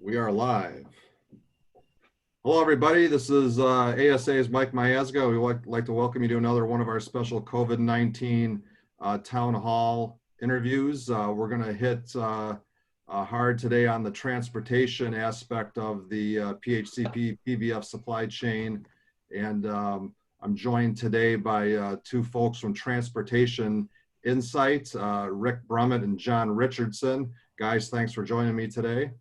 We are live. Hello, everybody. This is ASA's Mike Miazga. We would like to welcome you to another one of our special COVID-19 town hall interviews. We're going to hit hard today on the transportation aspect of the PHCP PVF supply chain. And I'm joined today by two folks from Transportation Insight, Rick Brummett and John Richardson. Guys, thanks for joining me today.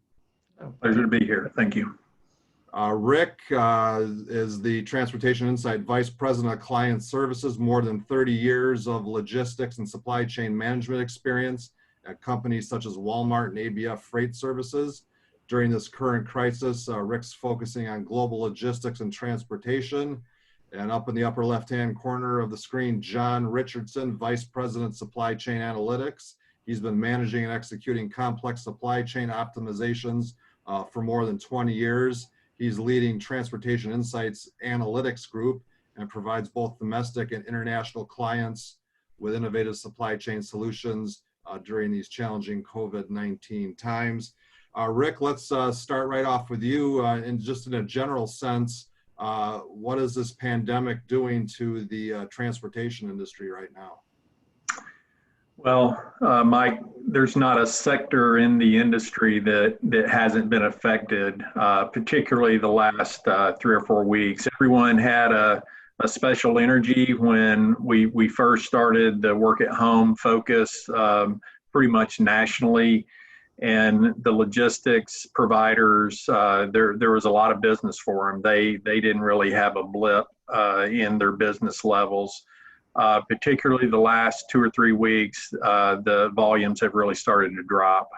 Pleasure to be here. Thank you. Rick is the Transportation Insight Vice President of Client Services, more than 30 years of logistics and supply chain management experience at companies such as Walmart and ABF Freight Services. During this current crisis, Rick's focusing on global logistics and transportation. And up in the upper left-hand corner of the screen, John Richardson, Vice President, Supply Chain Analytics. He's been managing and executing complex supply chain optimizations for more than 20 years. He's leading Transportation Insights Analytics Group and provides both domestic and international clients with innovative supply chain solutions during these challenging COVID-19 times. Rick, let's start right off with you. And just in a general sense, what is this pandemic doing to the transportation industry right now? Well, Mike, there's not a sector in the industry that hasn't been affected, particularly the last 3 or 4 weeks. Everyone had a special energy when we first started the work at home focus pretty much nationally. And the logistics providers, there was a lot of business for them. They didn't really have a blip in their business levels. Particularly the last 2 or 3 weeks, the volumes have really started to drop.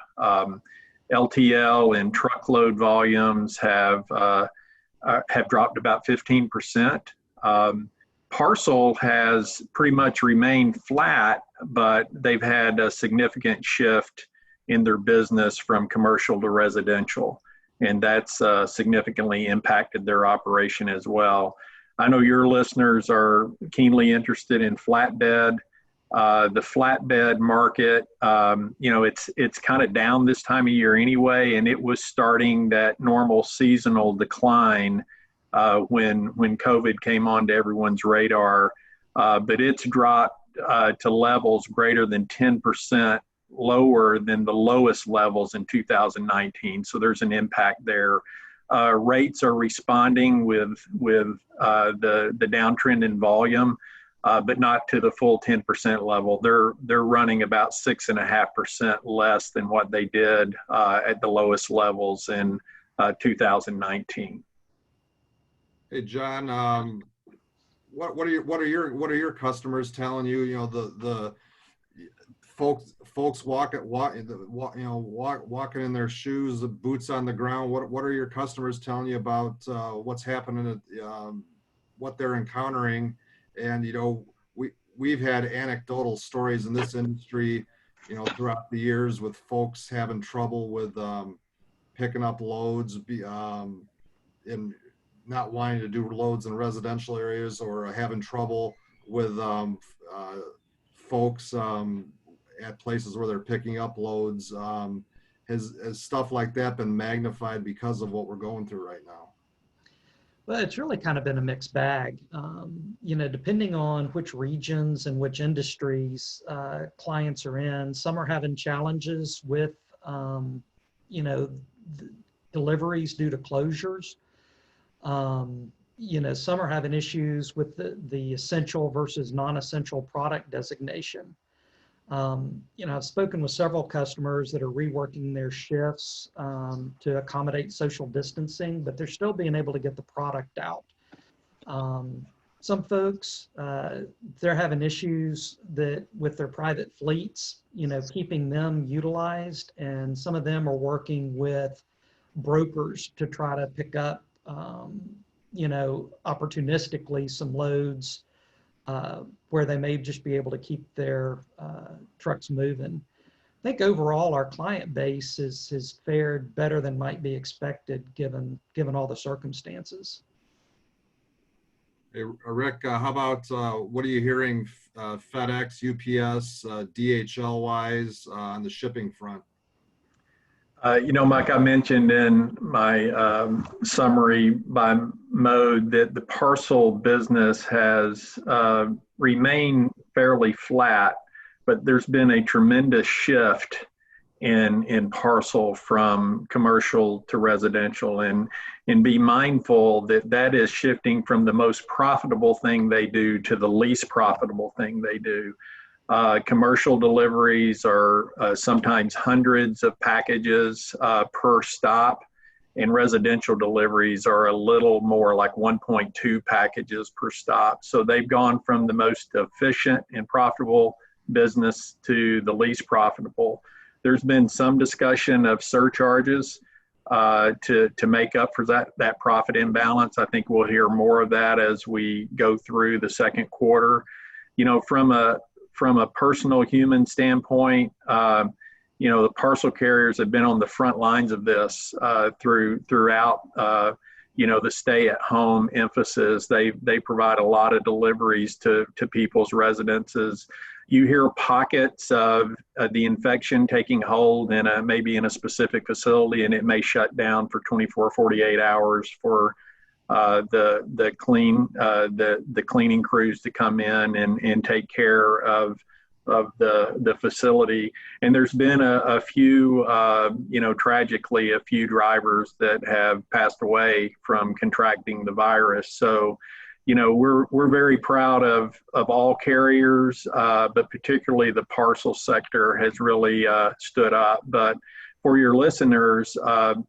LTL and truckload volumes have dropped about 15%. Parcel has pretty much remained flat, but they've had a significant shift in their business from commercial to residential, and that's significantly impacted their operation as well. I know your listeners are keenly interested in flatbed. The flatbed market, it's kind of down this time of year anyway, and it was starting that normal seasonal decline when COVID came onto everyone's radar. But it's dropped to levels greater than 10% lower than the lowest levels in 2019. So there's an impact there. Rates are responding with the downtrend in volume, but not to the full 10% level. They're running about 6.5% less than what they did at the lowest levels in 2019. Hey, John, what are your customers telling you? You know, the folks walking in their shoes, the boots on the ground. What are your customers telling you about what's happening, what they're encountering? And we've had anecdotal stories in this industry, throughout the years with folks having trouble with picking up loads, and not wanting to do loads in residential areas, or having trouble with folks at places where they're picking up loads. Has stuff like that been magnified because of what we're going through right now? Well, it's really kind of been a mixed bag. Depending on which regions and which industries clients are in, some are having challenges with, deliveries due to closures. Some are having issues with the essential versus non-essential product designation. I've spoken with several customers that are reworking their shifts to accommodate social distancing, but they're still being able to get the product out. Some folks, they're having issues with their private fleets, keeping them utilized, and some of them are working with brokers to try to pick up, opportunistically some loads where they may just be able to keep their trucks moving. I think overall our client base has fared better than might be expected given all the circumstances. Hey, Rick, how about what are you hearing FedEx, UPS, DHL wise on the shipping front? Mike, I mentioned in my summary by mode that the parcel business has remained fairly flat, but there's been a tremendous shift in parcel from commercial to residential, and be mindful that that is shifting from the most profitable thing they do to the least profitable thing they do. Commercial deliveries are sometimes hundreds of packages per stop, and residential deliveries are a little more like 1.2 packages per stop. So they've gone from the most efficient and profitable business to the least profitable. There's been some discussion of surcharges to make up for that profit imbalance. I think we'll hear more of that as we go through the second quarter. From a personal human standpoint, the parcel carriers have been on the front lines of this throughout the stay-at-home emphasis. They provide a lot of deliveries to people's residences. You hear pockets of the infection taking hold maybe in a specific facility, and it may shut down for 24, 48 hours for the cleaning crews to come in and take care of the facility. And there's been a few, tragically, a few drivers that have passed away from contracting the virus. So, we're very proud of all carriers, but particularly the parcel sector has really stood up. But for your listeners,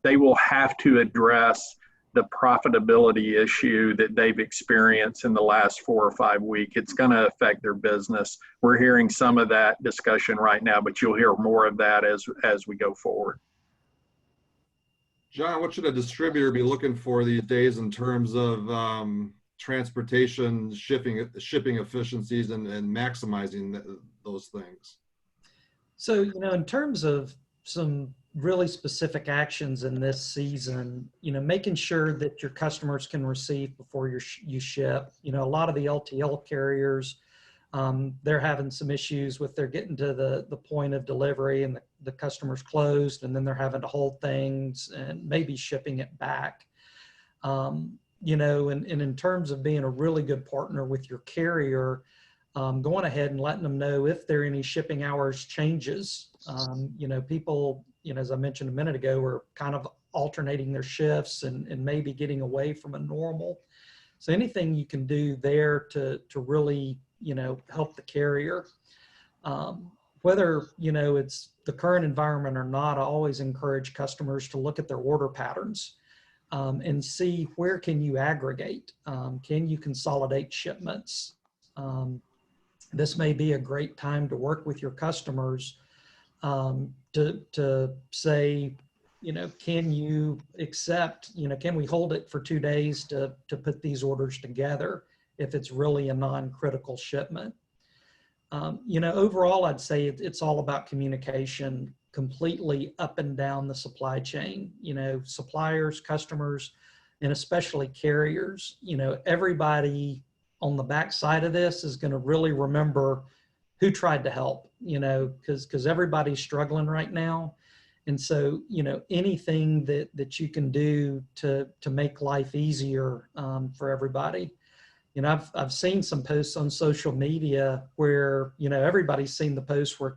they will have to address the profitability issue that they've experienced in the last 4 or 5 weeks. It's going to affect their business. We're hearing some of that discussion right now, but you'll hear more of that as we go forward. John, what should a distributor be looking for these days in terms of transportation, shipping efficiencies, and maximizing those things? So, in terms of some really specific actions in this season, making sure that your customers can receive before you ship. A lot of the LTL carriers, they're having some issues with they're getting to the point of delivery and the customer's closed, and then they're having to hold things and maybe shipping it back. And in terms of being a really good partner with your carrier, going ahead and letting them know if there are any shipping hours changes. People, as I mentioned a minute ago, are kind of alternating their shifts and maybe getting away from a normal. So anything you can do there to really, help the carrier. Whether, it's the current environment or not, I always encourage customers to look at their order patterns and see where can you aggregate. Can you consolidate shipments? This may be a great time to work with your customers to say, can you accept, can we hold it for 2 days to put these orders together if it's really a non-critical shipment? Overall, I'd say it's all about communication completely up and down the supply chain, suppliers, customers, and especially carriers. Everybody on the backside of this is going to really remember who tried to help, because everybody's struggling right now. And so, anything that you can do to make life easier for everybody. I've seen some posts on social media where, everybody's seen the posts where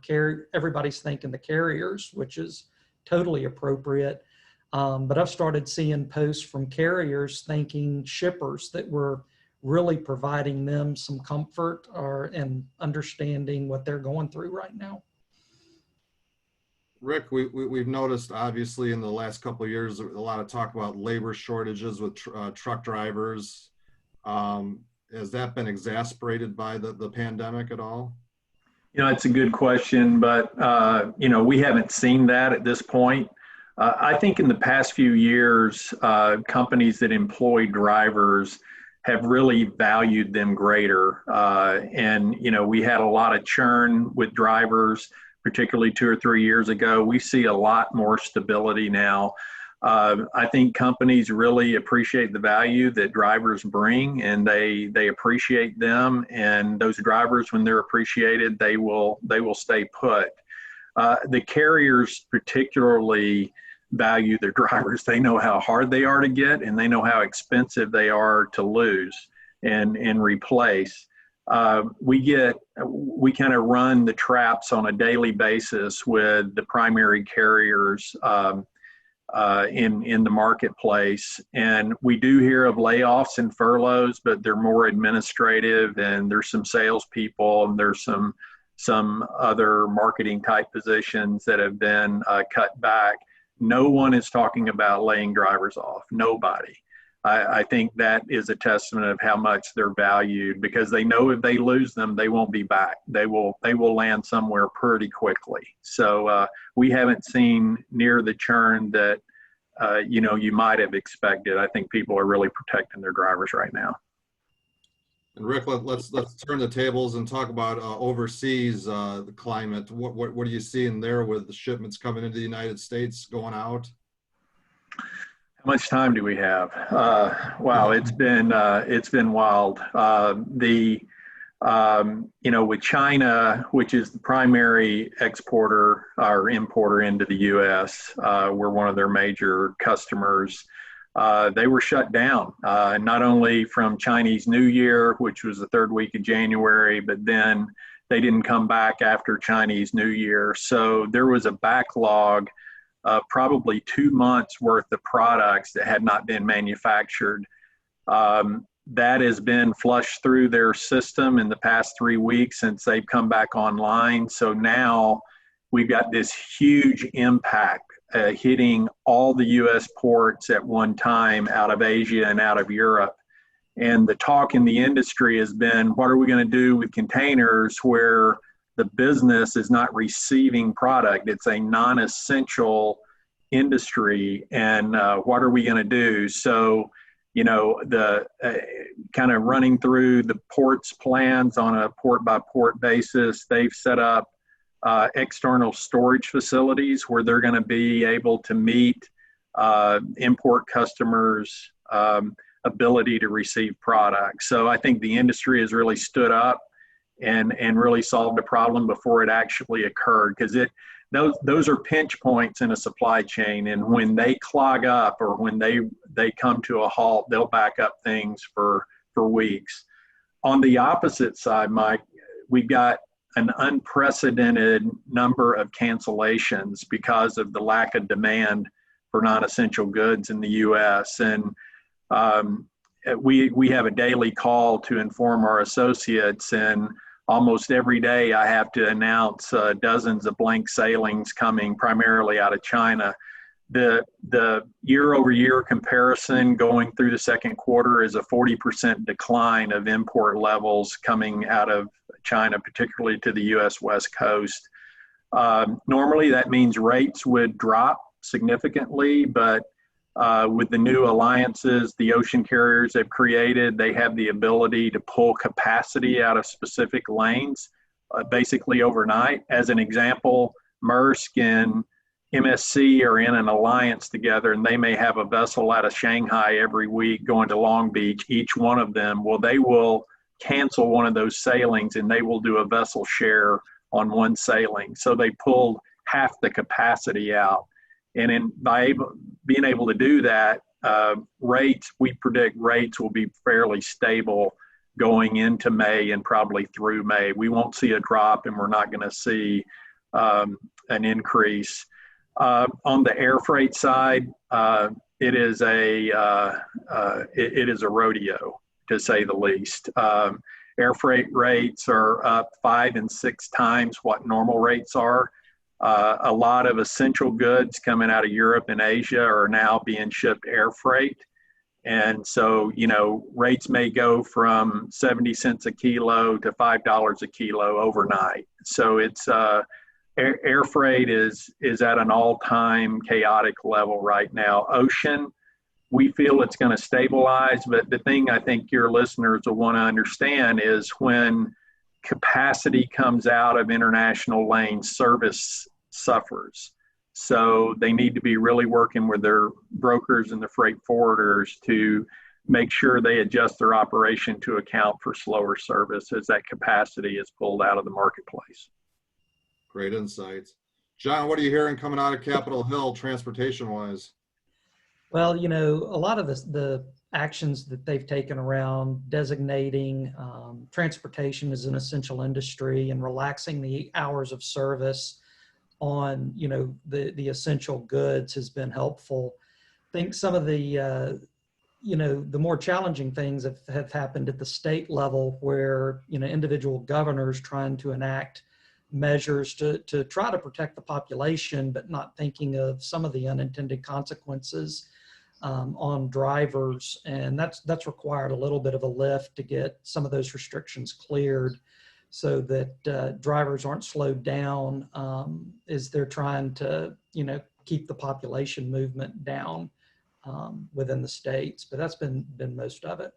everybody's thanking the carriers, which is totally appropriate. But I've started seeing posts from carriers thanking shippers that were really providing them some comfort and understanding what they're going through right now. Rick, we've noticed, obviously, in the last couple of years, a lot of talk about labor shortages with truck drivers. Has that been exacerbated by the pandemic at all? It's a good question, but, we haven't seen that at this point. I think in the past few years, companies that employ drivers have really valued them greater. And, we had a lot of churn with drivers, particularly 2 or 3 years ago. We see a lot more stability now. I think companies really appreciate the value that drivers bring, and they appreciate them. And those drivers, when they're appreciated, they will stay put. The carriers particularly value their drivers. They know how hard they are to get, and they know how expensive they are to lose and replace. We kind of run the traps on a daily basis with the primary carriers in the marketplace, and we do hear of layoffs and furloughs, but they're more administrative, and there's some salespeople, and there's some other marketing type positions that have been cut back. No one is talking about laying drivers off. Nobody. I think that is a testament of how much they're valued, because they know if they lose them, they won't be back. They will land somewhere pretty quickly. So we haven't seen near the churn that you might have expected. I think people are really protecting their drivers right now. And Rick, let's turn the tables and talk about overseas the climate. What are you seeing there with the shipments coming into the United States, going out? How much time do we have? Wow, it's been wild. With China, which is the primary exporter or importer into the U.S., we're one of their major customers. They were shut down, not only from Chinese New Year, which was the third week of January, but then they didn't come back after Chinese New Year. So there was a backlog of probably 2 months worth of products that had not been manufactured. That has been flushed through their system in the past 3 weeks since they've come back online. So now we've got this huge impact hitting all the U.S. ports at one time out of Asia and out of Europe. And the talk in the industry has been, what are we going to do with containers where the business is not receiving product? It's a non-essential industry, and what are we going to do? So, the kind of running through the port's plans on a port by port basis, they've set up external storage facilities where they're going to be able to meet import customers' ability to receive products. So I think the industry has really stood up and really solved the problem before it actually occurred, because those are pinch points in a supply chain, and when they clog up or when they come to a halt, they'll back up things for weeks. On the opposite side, Mike, we've got an unprecedented number of cancellations because of the lack of demand for non-essential goods in the U.S. And we have a daily call to inform our associates, and almost every day I have to announce dozens of blank sailings coming primarily out of China. The year-over-year comparison going through the second quarter is a 40% decline of import levels coming out of China, particularly to the U.S. West Coast. Normally that means rates would drop significantly, but with the new alliances the ocean carriers have created, they have the ability to pull capacity out of specific lanes basically overnight. As an example, Maersk and MSC are in an alliance together, and they may have a vessel out of Shanghai every week going to Long Beach, each one of them. Well, they will cancel one of those sailings and they will do a vessel share on one sailing. So they pulled half the capacity out. And by being able to do that, we predict rates will be fairly stable going into May and probably through May. We won't see a drop, and we're not going to see an increase. On the air freight side, it is a rodeo, to say the least. Air freight rates are up 5 and 6 times what normal rates are. A lot of essential goods coming out of Europe and Asia are now being shipped air freight. And so, rates may go from 70 cents a kilo to $5 a kilo overnight. So it's air freight is at an all-time chaotic level right now. Ocean, we feel it's going to stabilize, but the thing I think your listeners will want to understand is when capacity comes out of international lanes, service suffers. So they need to be really working with their brokers and the freight forwarders to make sure they adjust their operation to account for slower service as that capacity is pulled out of the marketplace. Great insights. John, what are you hearing coming out of Capitol Hill transportation wise? Well, you know, a lot of the actions that they've taken around designating transportation as an essential industry and relaxing the hours of service on, you know, the essential goods has been helpful. I think some of the, you know, the more challenging things have happened at the state level where, you know, individual governors trying to enact measures to try to protect the population, but not thinking of some of the unintended consequences on drivers. And that's required a little bit of a lift to get some of those restrictions cleared so that drivers aren't slowed down as they're trying to, you know, keep the population movement down within the states. But that's been most of it.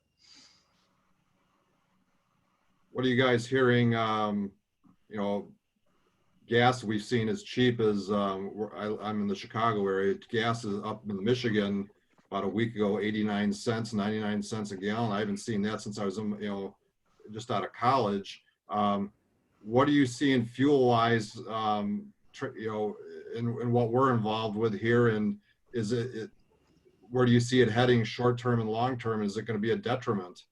What are you guys hearing? You know, gas we've seen as cheap as I'm in the Chicago area. Gas is up in Michigan about a week ago, 89 cents, 99 cents a gallon. I haven't seen that since I was, you know, just out of college. What are you seeing fuel wise, you know, in what we're involved with here? And is where do you see it heading short term and long term? Is it going to be a detriment?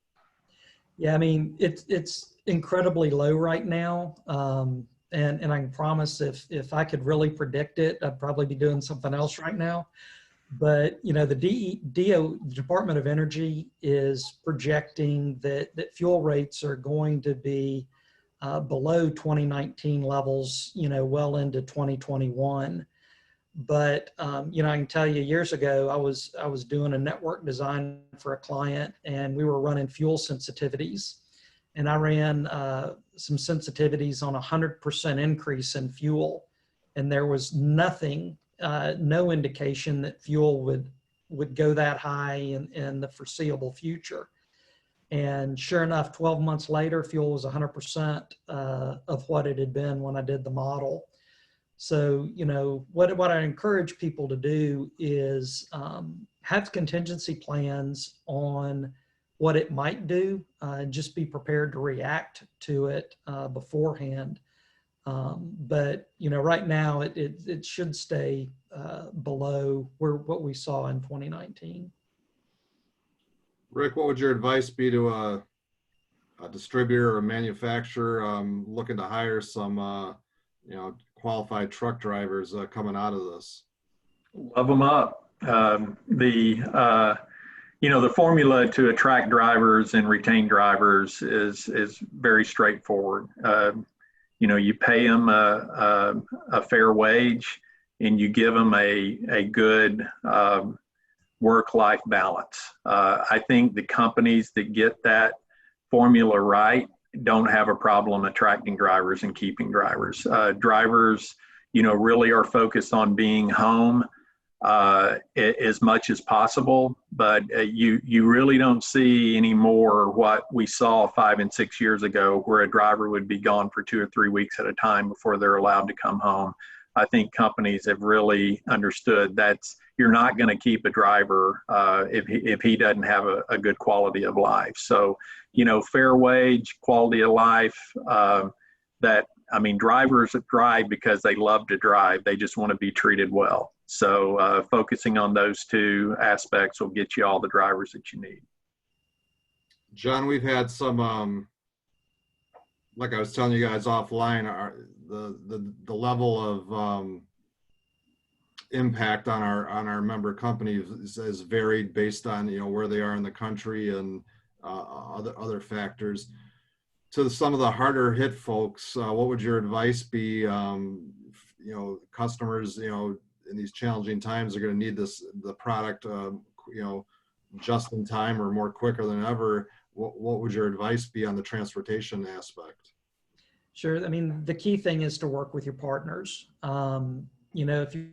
Yeah, I mean, it's incredibly low right now. And I can promise if I could really predict it, I'd probably be doing something else right now. But, you know, the Department of Energy is projecting that fuel rates are going to be below 2019 levels, you know, well into 2021. But, you know, I can tell you years ago, I was doing a network design for a client and we were running fuel sensitivities. And I ran some sensitivities on 100% increase in fuel. And there was nothing, no indication that fuel would go that high in the foreseeable future. And sure enough, 12 months later, fuel was 100% of what it had been when I did the model. So, you know, what I encourage people to do is have contingency plans on what it might do, just be prepared to react to it beforehand. But, you know, right now it should stay below what we saw in 2019. Rick, what would your advice be to a distributor or a manufacturer looking to hire some, you know, qualified truck drivers coming out of this? Love them up. You know, the formula to attract drivers and retain drivers is very straightforward. You know, you pay them a fair wage and you give them a good work-life balance. I think the companies that get that formula right don't have a problem attracting drivers and keeping drivers. Drivers, you know, really are focused on being home as much as possible, but you really don't see anymore what we saw 5 and 6 years ago, where a driver would be gone for 2 or 3 weeks at a time before they're allowed to come home. I think companies have really understood you're not going to keep a driver if he doesn't have a good quality of life. So, you know, fair wage, quality of life, drivers drive because they love to drive. They just want to be treated well. So focusing on those two aspects will get you all the drivers that you need. John, we've had some, like I was telling you guys offline, the level of impact on our member companies is varied based on, you know, where they are in the country and other factors. To some of the harder hit folks, what would your advice be? You know, customers, you know, in these challenging times are going to need the product, you know, just in time or more quicker than ever. What would your advice be on the transportation aspect? Sure. I mean, the key thing is to work with your partners. You know, if you're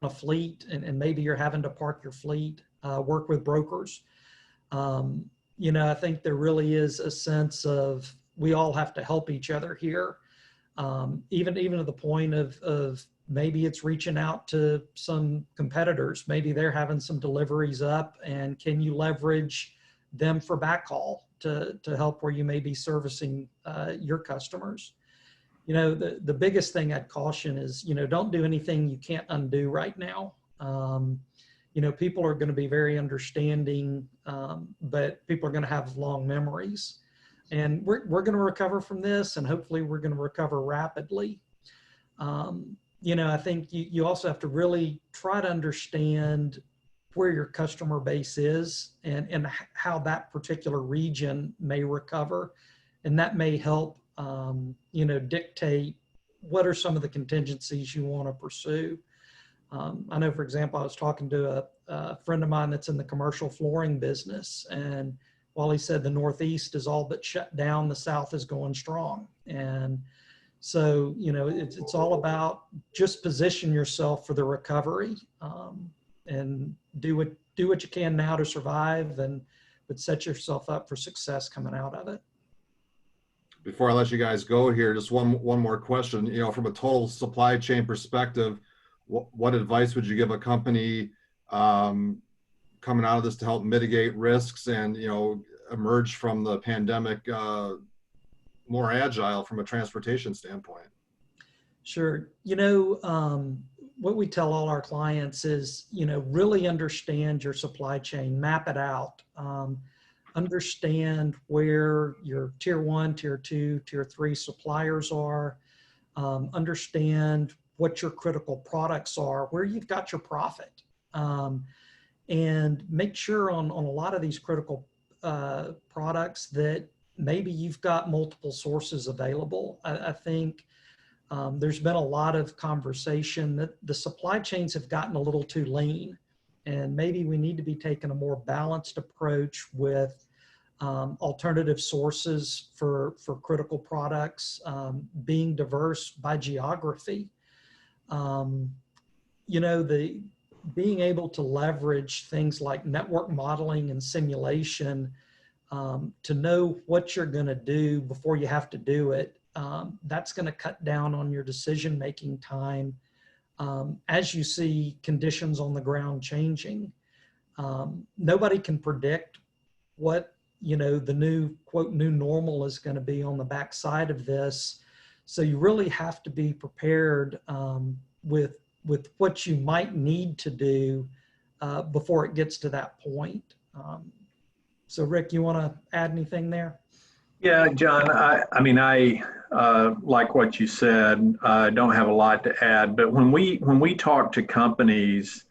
on a fleet and maybe you're having to park your fleet, work with brokers. You know, I think there really is a sense of we all have to help each other here, even to the point of maybe it's reaching out to some competitors. Maybe they're having some deliveries up, and can you leverage them for backhaul to help where you may be servicing your customers? You know, the biggest thing I'd caution is, you know, don't do anything you can't undo right now. You know, people are going to be very understanding, but people are going to have long memories. And we're going to recover from this, and hopefully we're going to recover rapidly. You know, I think you also have to really try to understand where your customer base is and how that particular region may recover. And that may help, you know, dictate what are some of the contingencies you want to pursue. I know, for example, I was talking to a friend of mine that's in the commercial flooring business, and while he said the Northeast is all but shut down, the South is going strong. And so, you know, it's all about just position yourself for the recovery, and do what you can now to survive, but set yourself up for success coming out of it. Before I let you guys go here, just one more question. You know, from a total supply chain perspective, what advice would you give a company coming out of this to help mitigate risks and, you know, emerge from the pandemic more agile from a transportation standpoint? Sure. You know, what we tell all our clients is, you know, really understand your supply chain, map it out, understand where your tier 1, tier 2, tier 3 suppliers are, understand what your critical products are, where you've got your profit, and make sure on a lot of these critical products that maybe you've got multiple sources available. I think there's been a lot of conversation that the supply chains have gotten a little too lean, and maybe we need to be taking a more balanced approach with alternative sources for critical products, being diverse by geography. You know, being able to leverage things like network modeling and simulation to know what you're going to do before you have to do it. That's going to cut down on your decision-making time as you see conditions on the ground changing. Nobody can predict what, you know, the new, quote, new normal is going to be on the backside of this. So you really have to be prepared with what you might need to do before it gets to that point. So Rick, you want to add anything there? Yeah, John, I mean, I like what you said. I don't have a lot to add, but when we talk to companies,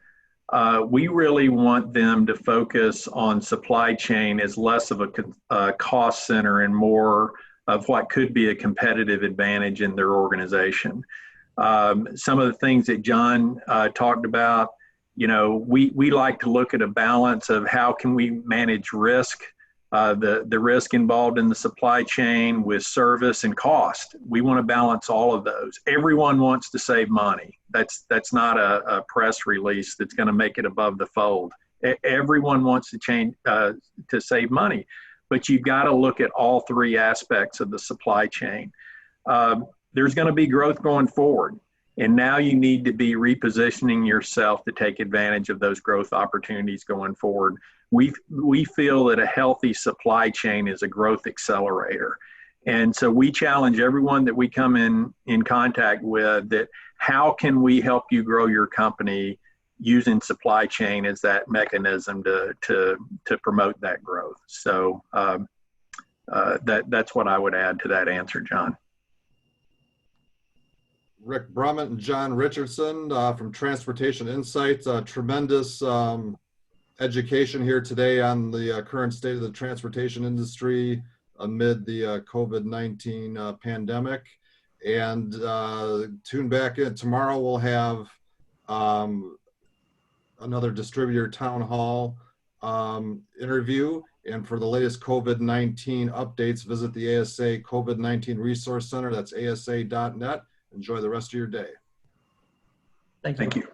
we really want them to focus on supply chain as less of a cost center and more of what could be a competitive advantage in their organization. Some of the things that John talked about, you know, we like to look at a balance of how can we manage risk, the risk involved in the supply chain with service and cost. We want to balance all of those. Everyone wants to save money. That's not a press release that's going to make it above the fold. Everyone wants to save money, but you've got to look at all three aspects of the supply chain. There's going to be growth going forward, and now you need to be repositioning yourself to take advantage of those growth opportunities going forward. We feel that a healthy supply chain is a growth accelerator. And so we challenge everyone that we come in contact with that how can we help you grow your company using supply chain as that mechanism to promote that growth. So that's what I would add to that answer, John. Rick Brummett and John Richardson from Transportation Insights, tremendous education here today on the current state of the transportation industry amid the COVID-19 pandemic. And tune back in. Tomorrow we'll have another distributor town hall interview. And for the latest COVID-19 updates, visit the ASA COVID-19 Resource Center. That's asa.net. Enjoy the rest of your day. Thank you. Thank you.